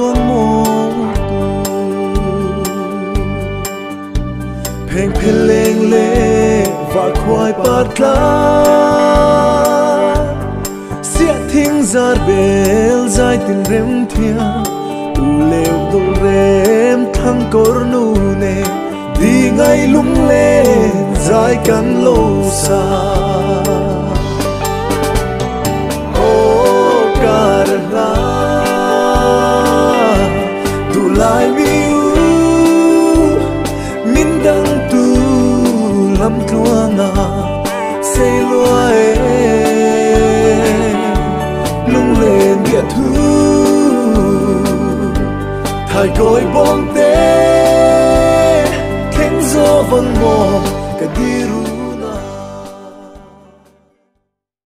luang một phèn phèn lên lệ và khoai bát lá sia thinh giar bel dài tin rem thia tu leo tu rem thăng cor nu ne đi ngay lung lên dài căn lô xa ô carla tu lai miu min dang tu lam tua nga say lua lung lên địa thu thay cối bom té khen gió vang mò